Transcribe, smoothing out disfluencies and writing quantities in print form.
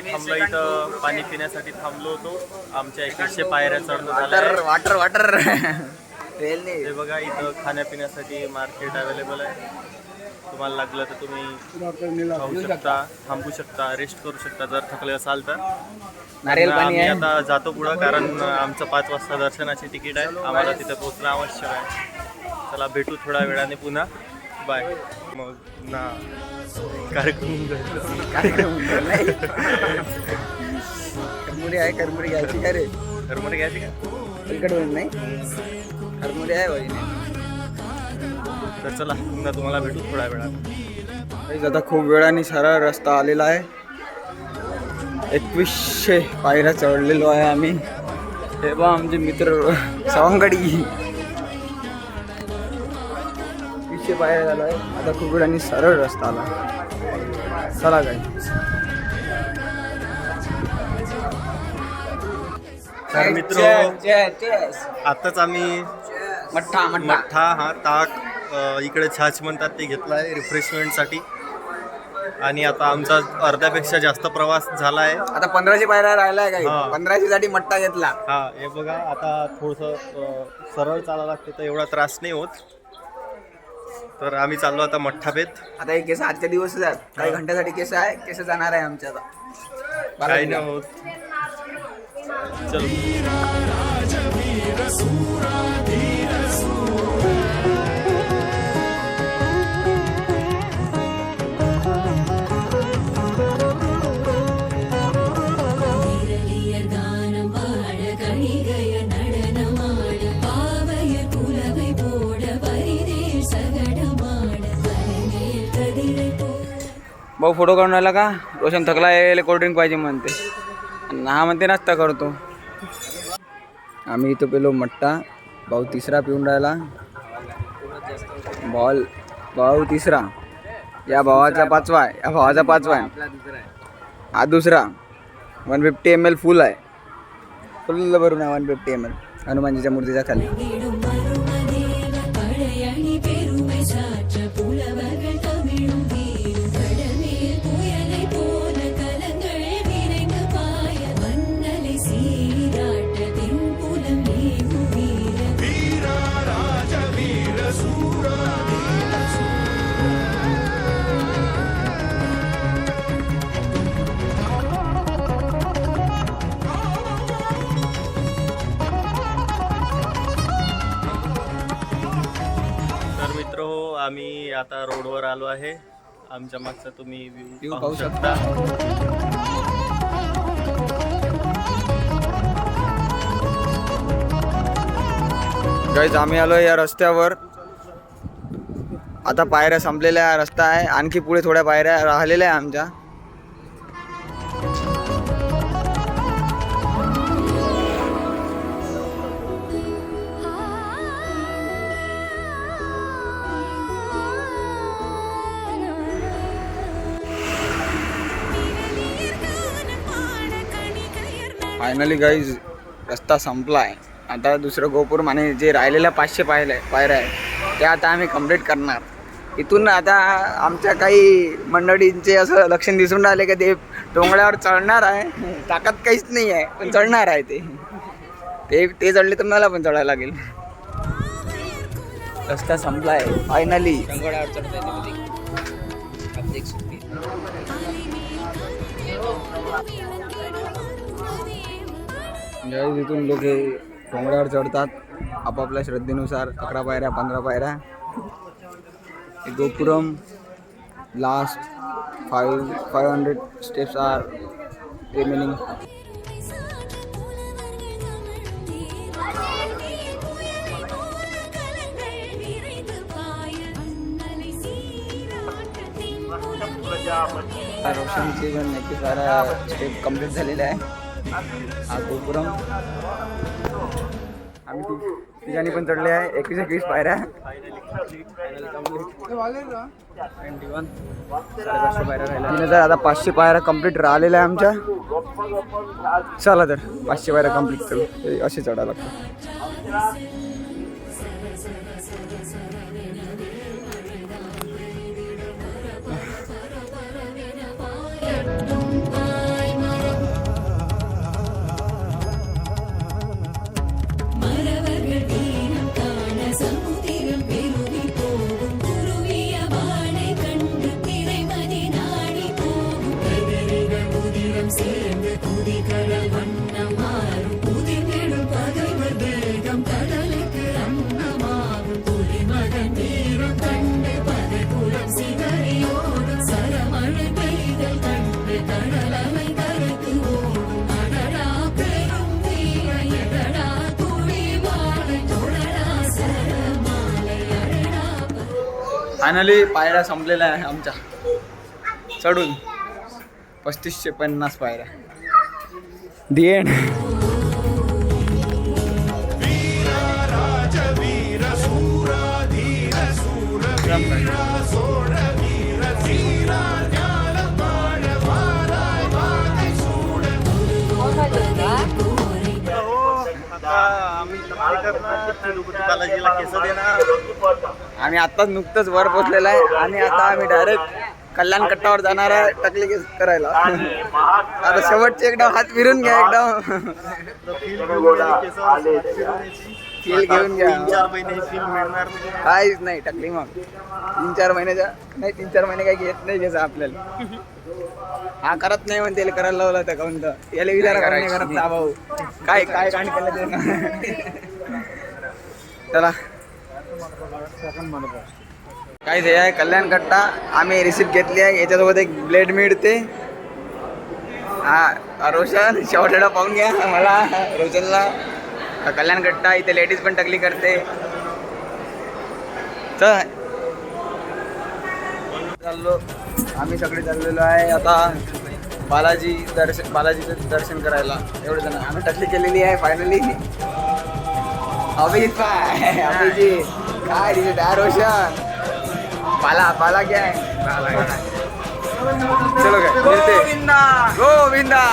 थांबलो इथं पाणी पिण्यासाठी थांबलो होतो. आमच्या 2100 पायऱ्या चढणं झालं. वाटर वाटर हे बघा इथं खाण्यापिण्यासाठी मार्केट अवेलेबल आहे. तुम्हाला लागलं तर तुम्ही खाऊ शकता, थांबू शकता, रेस्ट करू शकता जर थकले असाल तर. नारियल पाणी आम्ही आहे. आता जातो पुढं कारण आमचं 5 वाजता दर्शनाची तिकीट आहे. आम्हाला तिथे पोहोचणं आवश्यक आहे. चला भेटू थोड्या वेळाने पुन्हा. बाय. मग ना करमुरी आहे. करमुरी घ्यायची का रे? करमुरी घ्यायची का? तिकडे नाही करमुरी आहे भाई. तर चला पुन्हा तुम्हाला भेटू थोड्या वेळात. आता खूप वेळाने सरळ रस्ता आलेला आहे. 2100 पायऱ्या चढलेलो आहे आम्ही. हे बा आमचे मित्र सवंगडी 2100 पायऱ्या झालो आहे. आता खूप वेळाने सरळ रस्ता आला. चला काय तर मित्र आताच आम्ही मठ्ठा हा ताक इकडे छाछ म्हणतात ते घेतला आहे रिफ्रेशमेंटसाठी. आणि आता आमचा अर्ध्यापेक्षा जास्त प्रवास झाला आहे. आता 1500 पायऱ्या राहिलाय काय? हा. 1500 साठी मट्टा घेतला. हा हे बघा आता थोडंसं सरळ चालायला लागते तर एवढा त्रास नाही होत. तर आम्ही चाललो आता मठ्ठा पेत. आता हे केस आजच्या दिवस आहेत. काही घंट्यासाठी केस आहे. केस जाणार आहे आमच्या आता. काही नाही होत. चल भाऊ फोटो काढून राहिला का? रोशन थकला यायला कोल्ड्रिंक पाहिजे म्हणते. हा म्हणते नाश्ता करतो. आम्ही इथं पेलो मट्टा. भाऊ तिसरा पिऊन राहिला. भाऊ तिसरा. या भावाचा 5वा आहे. या भावाचा 5वा आहे. हा दुसरा. 150 ml फुल आहे. फुल भरून आहे 150 ml हनुमानजीच्या मूर्तीच्या खाली. आम्ही आता रोडवर आलो आहे. आमच्या मागचा तुम्ही व्ह्यू पाहू शकता. गाईज आम्ही आलो या रस्त्यावर. आता पायऱ्या संपलेल्या रस्ता आहे. आणखी पुढे थोड्या पायऱ्या राहिलेल्या आहे आमच्या. फायनली गाईज रस्ता संपला आहे. आता दुसरं गोपुरम आणि जे राहिलेल्या 500 पायऱ्या आहे त्या आता आम्ही कंप्लीट करणार. इथून आता आमच्या काही मंडळींचे असं लक्षण दिसून राहिले की ते डोंगरावर चढणार आहे. ताकद काहीच नाही आहे पण चढणार आहे ते चढले तर मला पण चढायला लागेल. रस्ता संपला आहे फायनली. ज्यावेळी तिथून लोक डोंगरावर चढतात आपापल्या श्रद्धेनुसार. 11 पायऱ्या 15 पायऱ्या. Gopuram last 500 steps are remaining. रोशनचे पण नक्की सारा स्टेप कंप्लीट झालेला आहे. हा गोपुरम. हा आम्ही तिघांनी पण चढले आहे 21 पायऱ्या. 3,000 आता 500 पायऱ्या कम्प्लीट राहिलेल्या आहे आमच्या. चला तर 500 पायऱ्या कम्प्लीट करू. असे चढायला लागतं. फायनली पायऱ्या संपलेल्या आहे आमच्या चढून 3550 पायऱ्या. दी एंड. आम्ही आत्ताच नुकतंच वर पोचलेला आहे आणि आता आम्ही डायरेक्ट कल्याण कट्टावर जाणार आहे टकली केस करायला. आता शेवटचे एकदा हात फिरून घ्या. एकदा फील घेऊन घ्या. 3-4 महिने फील मिळणार काहीच नाही टकली. मग 3-4 महिन्याच्या नाही 3-4 महिने काही घेत नाही घ्यायचं आपल्याला. हा करत नाही म्हणते करायला लावला तर कोणतं याला विचार करत ना भाऊ. काय काय कांड केलं ते ना. चला काय ते आहे कल्याण कट्टा. आम्ही रिसिप्ट घेतली आहे. याच्यासोबत एक ब्लेड मिळते. हा रोशन शेवटला पाहून घ्या. मला रोशनला कल्याण कट्टा इथे लेडीज पण टकली करते. चल चाललो आम्ही सगळे चाललेलो आहे आता बालाजीचं दर्शन करायला. एवढं जण आम्ही टकली केलेली आहे फायनली. अभिजित पाय अभिजित काय तिथे त्या रोशन बाला क्या है. चलो काय गोविंदा गोविंदा.